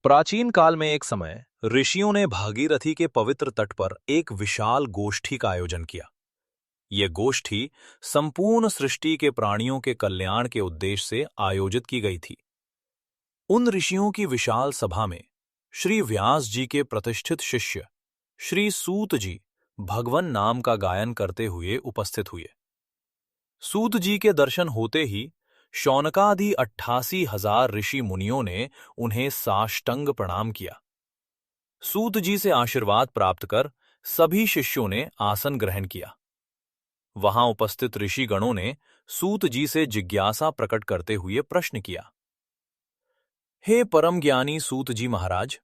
प्राचीन काल में एक समय ऋषियों ने भागीरथी के पवित्र तट पर एक विशाल गोष्ठी का आयोजन किया। यह गोष्ठी संपूर्ण सृष्टि के प्राणियों के कल्याण के उद्देश्य से आयोजित की गई थी। उन ऋषियों की विशाल सभा में श्री व्यास जी के प्रतिष्ठित शिष्य श्री सूत जी भगवन नाम का गायन करते हुए उपस्थित हुए। सूत जी के दर्शन होते ही शौनकादि 88,000 ऋषि मुनियों ने उन्हें साष्टांग प्रणाम किया। सूत जी से आशीर्वाद प्राप्त कर सभी शिष्यों ने आसन ग्रहण किया। वहां उपस्थित ऋषि गणों ने सूत जी से जिज्ञासा प्रकट करते हुए प्रश्न किया। हे परम ज्ञानी सूत जी महाराज,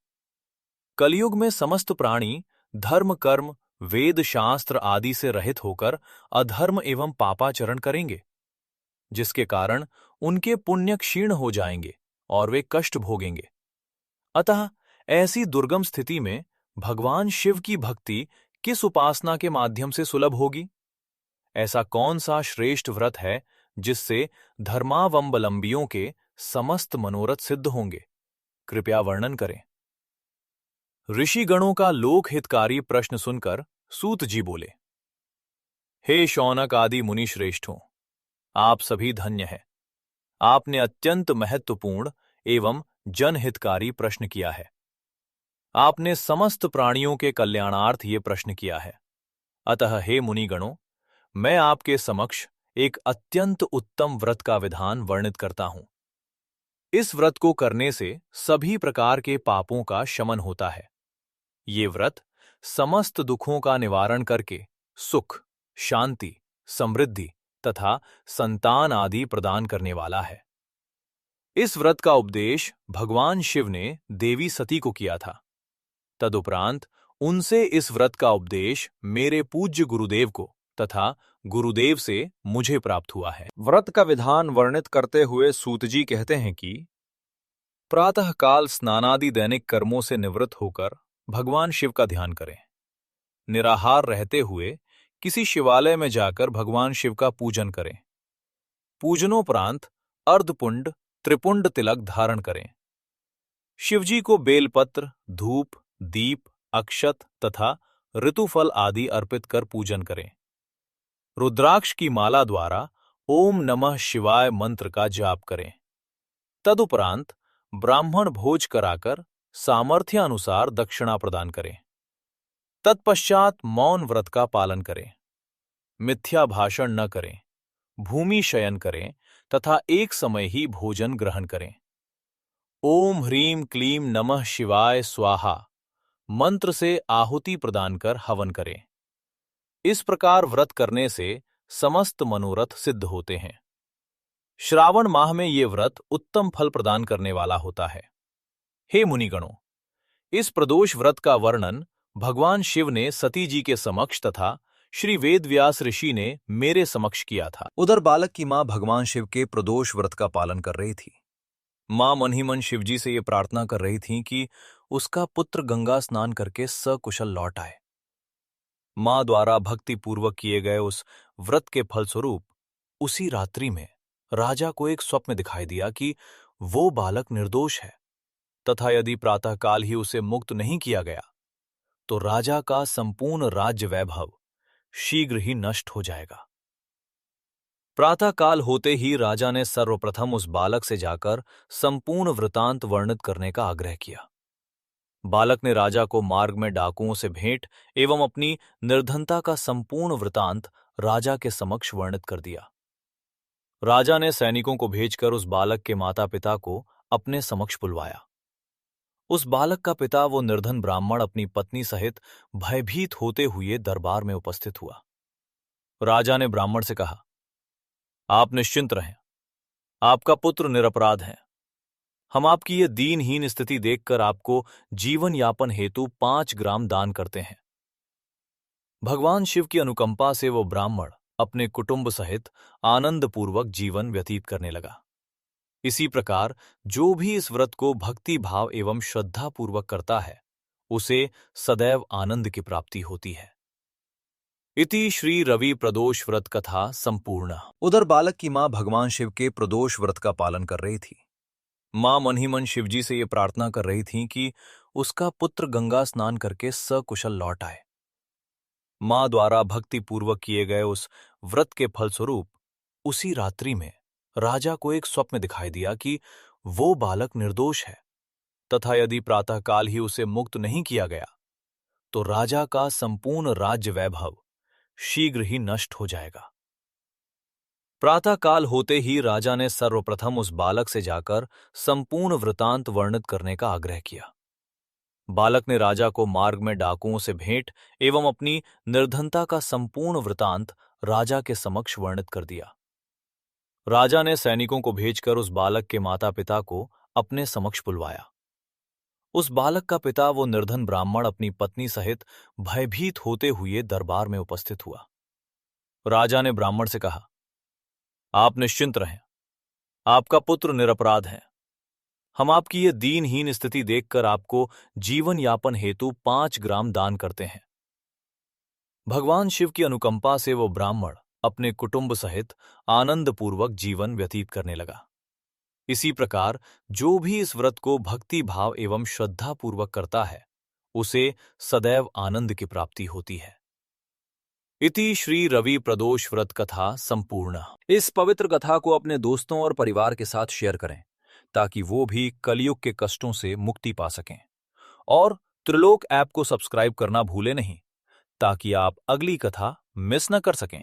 कलयुग में समस्त प्राणी धर्म कर्म वेद शास्त्र आदि से रहित होकर अधर्म एवं पापाचरण करेंगे, जिसके कारण उनके पुण्य क्षीण हो जाएंगे और वे कष्ट भोगेंगे। अतः ऐसी दुर्गम स्थिति में भगवान शिव की भक्ति किस उपासना के माध्यम से सुलभ होगी? ऐसा कौन सा श्रेष्ठ व्रत है जिससे धर्मावलंबियों के समस्त मनोरथ सिद्ध होंगे? कृपया वर्णन करें। ऋषिगणों का लोकहितकारी प्रश्न सुनकर सूत जी बोले, हे शौनक आदि मुनि श्रेष्ठों, आप सभी धन्य हैं। आपने अत्यंत महत्वपूर्ण एवं जनहितकारी प्रश्न किया है। आपने समस्त प्राणियों के कल्याणार्थ ये प्रश्न किया है। अतः हे मुनिगणों, मैं आपके समक्ष एक अत्यंत उत्तम व्रत का विधान वर्णित करता हूं। इस व्रत को करने से सभी प्रकार के पापों का शमन होता है। ये व्रत समस्त दुखों का निवारण करके सुख, शांति, समृद्धि तथा संतान आदि प्रदान करने वाला है। इस व्रत का उपदेश भगवान शिव ने देवी सती को किया था। तदुपरांत उनसे इस व्रत का उपदेश मेरे पूज्य गुरुदेव को तथा गुरुदेव से मुझे प्राप्त हुआ है। व्रत का विधान वर्णित करते हुए सूत जी कहते हैं कि प्रातःकाल स्नानादि दैनिक कर्मों से निवृत्त होकर भगवान शिव का ध्यान करें। निराहार रहते हुए किसी शिवालय में जाकर भगवान शिव का पूजन करें। पूजनोपरांत अर्धपुंड त्रिपुंड तिलक धारण करें। शिवजी को बेलपत्र, धूप, दीप, अक्षत तथा ऋतुफल आदि अर्पित कर पूजन करें। रुद्राक्ष की माला द्वारा ओम नमः शिवाय मंत्र का जाप करें। तदुपरांत ब्राह्मण भोज कराकर सामर्थ्य अनुसार दक्षिणा प्रदान करें। तत्पश्चात मौन व्रत का पालन करें। मिथ्या भाषण न करें। भूमि शयन करें तथा एक समय ही भोजन ग्रहण करें। ओम ह्रीम क्लीम नमः शिवाय स्वाहा मंत्र से आहुति प्रदान कर हवन करें। इस प्रकार व्रत करने से समस्त मनोरथ सिद्ध होते हैं। श्रावण माह में ये व्रत उत्तम फल प्रदान करने वाला होता है। हे मुनिगणों, इस प्रदोष व्रत का वर्णन भगवान शिव ने सती जी के समक्ष तथा श्री वेदव्यास ऋषि ने मेरे समक्ष किया था। उधर बालक की मां भगवान शिव के प्रदोष व्रत का पालन कर रही थी। मां मन ही मन शिवजी से ये प्रार्थना कर रही थी कि उसका पुत्र गंगा स्नान करके सकुशल लौट आए। मां द्वारा भक्ति पूर्वक किए गए उस व्रत के फलस्वरूप उसी रात्रि में राजा को एक स्वप्न दिखाई दिया कि वो बालक निर्दोष है तथा यदि प्रातःकाल ही उसे मुक्त नहीं किया गया तो राजा का संपूर्ण राज्य वैभव शीघ्र ही नष्ट हो जाएगा। प्रातःकाल होते ही राजा ने सर्वप्रथम उस बालक से जाकर संपूर्ण वृतांत वर्णित करने का आग्रह किया। बालक ने राजा को मार्ग में डाकुओं से भेंट एवं अपनी निर्धनता का संपूर्ण वृतांत राजा के समक्ष वर्णित कर दिया। राजा ने सैनिकों को भेजकर उस बालक के माता पिता को अपने समक्ष बुलवाया। उस बालक का पिता, वो निर्धन ब्राह्मण, अपनी पत्नी सहित भयभीत होते हुए दरबार में उपस्थित हुआ। राजा ने ब्राह्मण से कहा, आप निश्चिंत रहें, आपका पुत्र निरपराध है। हम आपकी ये दीनहीन स्थिति देखकर आपको जीवन यापन हेतु 5 ग्राम दान करते हैं। भगवान शिव की अनुकंपा से वो ब्राह्मण अपने कुटुंब सहित आनंदपूर्वक जीवन व्यतीत करने लगा। इसी प्रकार जो भी इस व्रत को भक्ति भाव एवं श्रद्धा पूर्वक करता है उसे सदैव आनंद की प्राप्ति होती है। इति श्री रवि प्रदोष व्रत कथा संपूर्ण। उधर बालक की मां भगवान शिव के प्रदोष व्रत का पालन कर रही थी। मां मन ही मन शिवजी से ये प्रार्थना कर रही थीं कि उसका पुत्र गंगा स्नान करके सकुशल लौट आए। मां द्वारा भक्तिपूर्वक किए गए उस व्रत के फलस्वरूप उसी रात्रि में राजा को एक स्वप्न दिखाई दिया कि वो बालक निर्दोष है तथा यदि प्रातःकाल ही उसे मुक्त नहीं किया गया तो राजा का संपूर्ण राज्य वैभव शीघ्र ही नष्ट हो जाएगा। प्रातःकाल होते ही राजा ने सर्वप्रथम उस बालक से जाकर संपूर्ण वृतांत वर्णित करने का आग्रह किया। बालक ने राजा को मार्ग में डाकुओं से भेंट एवं अपनी निर्धनता का संपूर्ण वृतांत राजा के समक्ष वर्णित कर दिया। राजा ने सैनिकों को भेजकर उस बालक के माता पिता को अपने समक्ष बुलवाया। उस बालक का पिता वो निर्धन ब्राह्मण अपनी पत्नी सहित भयभीत होते हुए दरबार में उपस्थित हुआ। राजा ने ब्राह्मण से कहा, आप निश्चिंत रहें, आपका पुत्र निरपराध है। हम आपकी ये दीनहीन स्थिति देखकर आपको जीवन यापन हेतु 5 ग्राम दान करते हैं। भगवान शिव की अनुकंपा से वो ब्राह्मण अपने कुटुंब सहित आनंदपूर्वक जीवन व्यतीत करने लगा। इसी प्रकार जो भी इस व्रत को भक्ति भाव एवं श्रद्धा पूर्वक करता है उसे सदैव आनंद की प्राप्ति होती है। इति श्री रवि प्रदोष व्रत कथा संपूर्ण। इस पवित्र कथा को अपने दोस्तों और परिवार के साथ शेयर करें ताकि वो भी कलयुग के कष्टों से मुक्ति पा सकें। और त्रिलोक ऐप को सब्सक्राइब करना भूलें नहीं ताकि आप अगली कथा मिस न कर सकें।